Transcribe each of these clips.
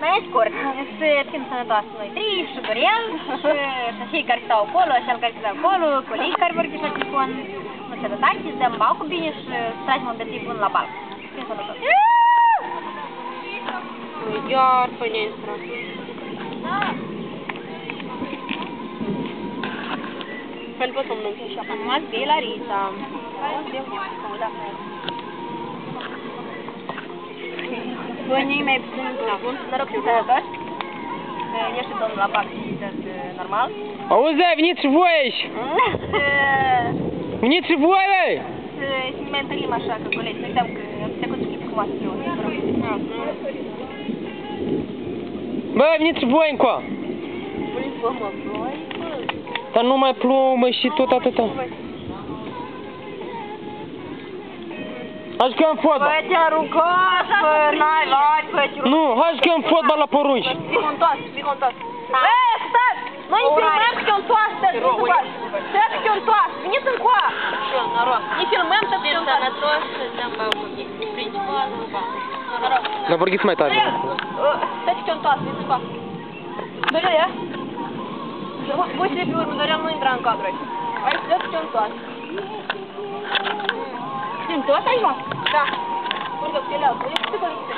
Mai scurt, să fim sănătoase noi trei și Dorian și cei care stau acolo, cel care stau acolo, colegii care vor la telefon, nu sănătate, să dăm balcul bine și să tragem un bețiv bun la balc. Fim sănătoase. Iar pe neastră. Fel pe somnul și așa. Am scrie la Rita. Bunii mai puțin bun, noroc și sănătoși. Ești domnul la parc și normal. Auzi, veniți și voi aici! Veniți și voi, băi! Să ne mai întâlnim așa, că colegi, să uităm că am trecut și frumoasă ziua. Băi, veniți și voi încoa! Dar nu mai plouă, și tot atâta. Hai jucăm fotbal! Băi, te-a rugat, bă, n-ai luat, bă, te rugat. Nu, hai jucăm fotbal la porunci! Fii contoasă, fii contoasă. Stați! Noi ne filmăm că te-o întoasă, nu te faci. Trebuie că te-o întoasă, veniți încoa. Ne filmăm să te-o întoasă. Dar vorbiți mai tare. Stai că te-o întoasă, veniți încoa. Dorea, ia? Voi să pe urmă, Dorea nu intra în cadru aici. Aici trebuie că te-o întoasă. Te întoasă aici, mă? Da. Urcă, te leau, uite câte colite.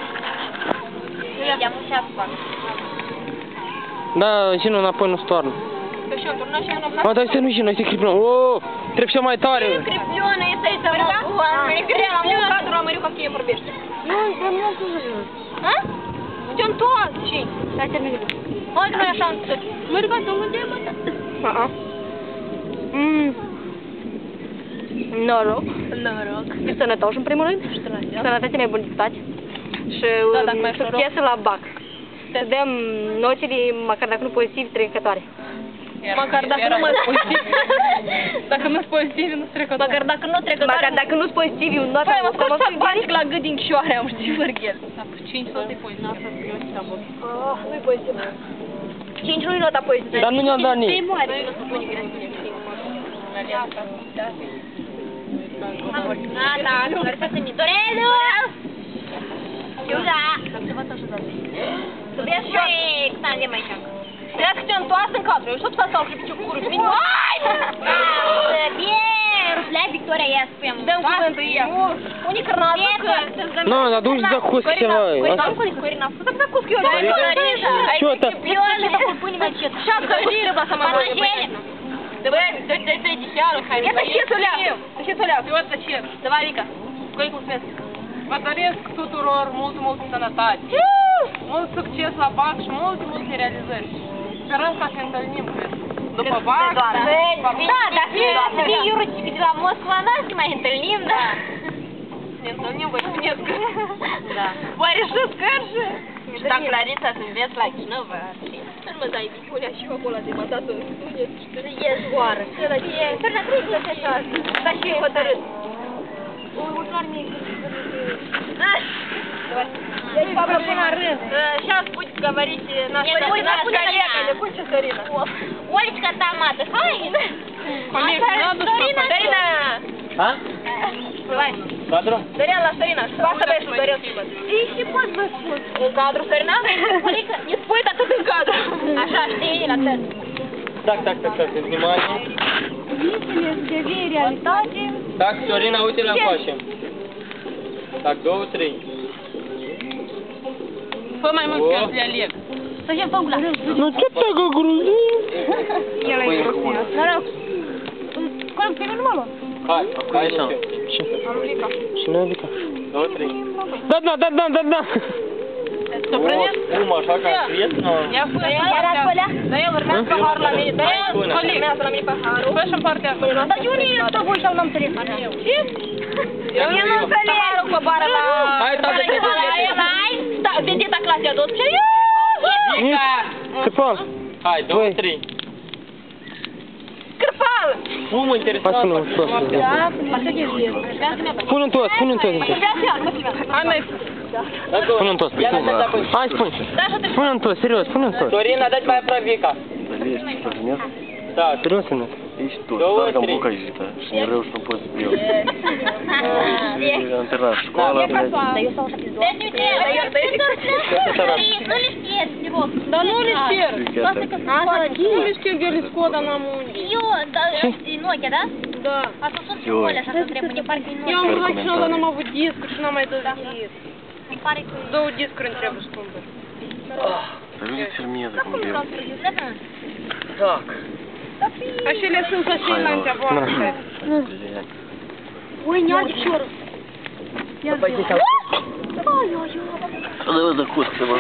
I-am ușat să fac. Da, și nu înapoi nu stoarnă. Că și eu turnă și eu n-am Mă, dai să nu și noi, să cripionă. Oh, trebuie și mai tare. Cripionă, este aici, America? America, am un cadru, America, că e vorbește. Nu, dar nu am să văd. Ha? Te-o întoarce și. Hai, termină. Hai, că noi așa am să... America, tu unde e, mă? Noroc. Noroc. Și sănătoși, în primul rând. Sănătate mai bunitate. Și succes la BAC. Să dăm notele, măcar dacă nu pozitiv, trecătoare. Măcar dacă nu mă pozitiv. Dacă nu-s pozitiv, nu-s trecătoare. Măcar dacă nu trecătoare. Măcar dacă nu-s pozitiv, un nota. Păi, mă scot să bani la gât din chioare, am știi vârghel. 5 tot e pozitiv. Asta scriu și la băg. Nu-i pozitiv. 5 nu-i nota pozitiv. Dar nu ne-am dat nici. Gata, doar să se Dorelu! Iuda! Să vezi și eu cât andem aici. Trebuie că te întoarce în cadru. Eu știu să stau și piciu cură. Hai! Bine! Ruslea Victoria, ia spune. Dăm cuvântul ea. Unii cărnază că... Nu, dar du-și zacuscă ceva. Am cu Corina. Să zacuscă eu. Ce o ta? Și asta știre, ba să mă văd. Băi, dă-i dișeală, hai. Ia să știți o leacă. Să știți o leacă. Eu să cer. Давай, Vika. Coi mulțumesc. Vă doresc tuturor mult sănătate. Mult succes la BAC și multe realizări. Sperăm ca să ne întâlnim, cred. După BAC, da, dacă să fie Iurucipi de la Moscova, n-ar să mai întâlnim, da. Ne întâlnim, vă spuneți că... Da. Voi reșiți cărșă. Și dacă Clarisa să înveți la Chinova, nu mă dai Viculea și eu acolo de mă dat în spuneți și că e zboară. Sărna, trebuie să fie așa, dar și eu hotărât. Ușor mic. Deci, Pablo, până în rând. Сейчас будет говорить наша коллега, Куча Сарина. Олечка там, мата, хай! Дарина! A? Давай. Cadru? Дарина, la Сарина. Pasă băieți, Dorel. Ei, și poți vă spun. În cadru, Sărina? Ne spui atât în cadru. Așa, știi, la țăr. Так, внимание. Visele se devine realitate. Так, Sorina, uite la încoace. Так, 2, 3. Fă mai mult că le aleg. Să fie făgula. Nu, ce tăgă gruzii? El e prostia. Noroc. Cum pe mine mă luă? Hai așa. Ce? Și noi Vika. 2, 3. Da. Să prânesc? Cum, așa ca scris? Ia fă Da, el urmează paharul la mine. Da, el urmează la mine paharul. Fă și-mi partea asta. Dar de unde e ăsta voi și-al n-am înțeles? Ce? Eu nu înțeles. Paharul coboară la... Hai, tată, te Hai, vedeta clasia 12. Vika! Cârpal! Hai, 2, 3. Cârpal! Nu mă interesează. Hai, spune-o toți. Spune-mi toți. Hai, mai Spune-mi toți. Hai, spune. Spune-mi toți, serios, spune-mi toți. Sorina, dă-ți mai apra Vika. Da, serios, serios. Ești tu, doar că am bucăjită și ne reuși nu poți eu. Și am terminat școala. Dar eu stau așa pe două. Ну лишь нет, всего. Да ну лишь Просто как ну лишь гель кода на мунди. Ее, да, и Nokia, да? Да. А то sunt și colea, așa că trebuie ne pare că e Я Nokia. am văzut și nu am avut disc și n-am mai dat disc. Îmi pare că... Două discuri îmi trebuie scumpe. Ajunge fermietă cum eu. Так. Așa le sunt așa înaintea voastră. Ой, не альчор. Să dă de curs ceva.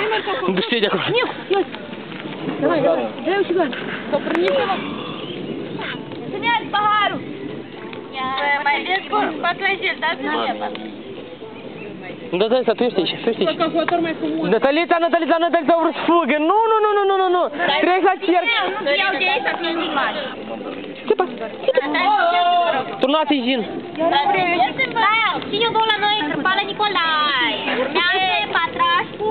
Nu știi de acolo. Давай, давай, дай у тебя. Ține-ați paharul. Mai vezi cum spatele da? Da, da, tu ești aici, tu ești aici. Calculator mai frumos. Natalița, vreau să fugă. Nu. Trec la cerc. Nu iau de aici să fie filmat. Turnați-i zin. Da, cine o dă la noi? Crăpală Nicolae. Urmează Patrașcu.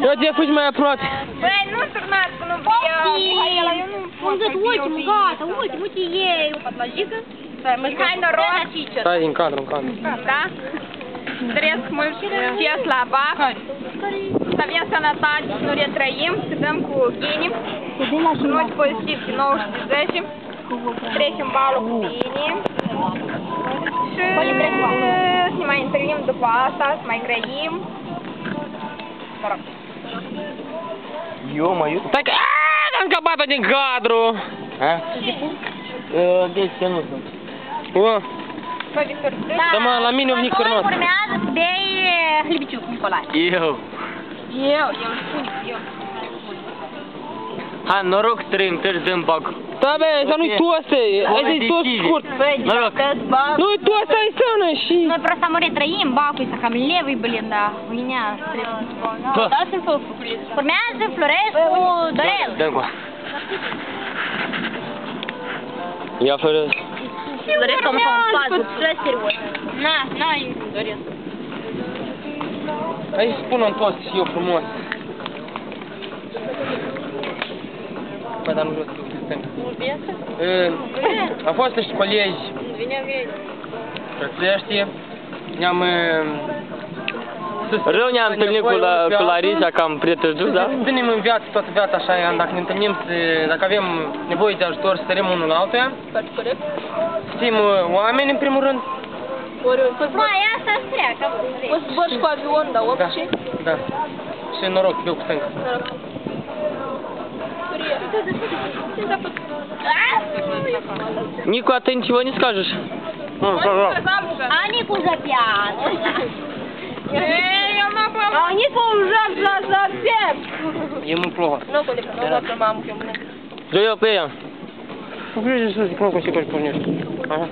Eu te fugi mai aproape. Băi, nu turnați că nu vreau. Mihaela, eu nu pot să fiu. Ultimul, gata, ultimul, uite ei. O patlajică. Mihai, noroc. Stai în cadru. Da? Trăiesc mult succes la BAC. Să avem sănătate, să nu retrăim, să dăm cu ghinim. Mulți pozitivi de 9 și de 10. Trecem balul cu bine. Și să ne mai întâlnim după asta, să mai grăim. Mă rog. Eu mă iut. Stai că... Am scăpat din cadru. Deci nu sunt. Da, mă, la mine o venit cârnot. Urmează să bei hlibiciuc, Nicolae. Eu Spun eu. Hai, noroc, trăim, târzi în bac. Da, bă, să nu-i tu ăsta, hai să-i tot scurt. Noroc. Nu-i tu ăsta, ai stână și... Noi просто мы ретрăim bacul, să cam levui, blin, da. Mâinea trebuie. Da, sunt urmează Florescu Dorel. Dă-mi cu. Ia fără... Doresc să-mi fac un fază, serios. N-ai Doresc. Hai să spun un toast și eu frumos. Bă, dar nu vreau să fiu stâng. Am fost niște colegi. Frățești. Ne-am... Rău ne-am întâlnit cu Larisa, cam prietenul, da? Ținem în viață, toată viața așa, dacă ne întâlnim, dacă avem nevoie de ajutor, să sărim unul la altuia. Să fim oameni, în primul rând. Mai asta îți treacă. O să zbor și cu avion, dar orice. Da. Și noroc, eu cu stânga. Nicu, а ты ничего не скажешь? А Нику за пьян. А Нику уже совсем. Ему плохо. Ну, Колика, ну вот мамку мне. Да я пьян. Ну, прежде всего, кнопку себе порнешь. Ага.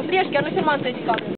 Прежде, я на ферманте искал.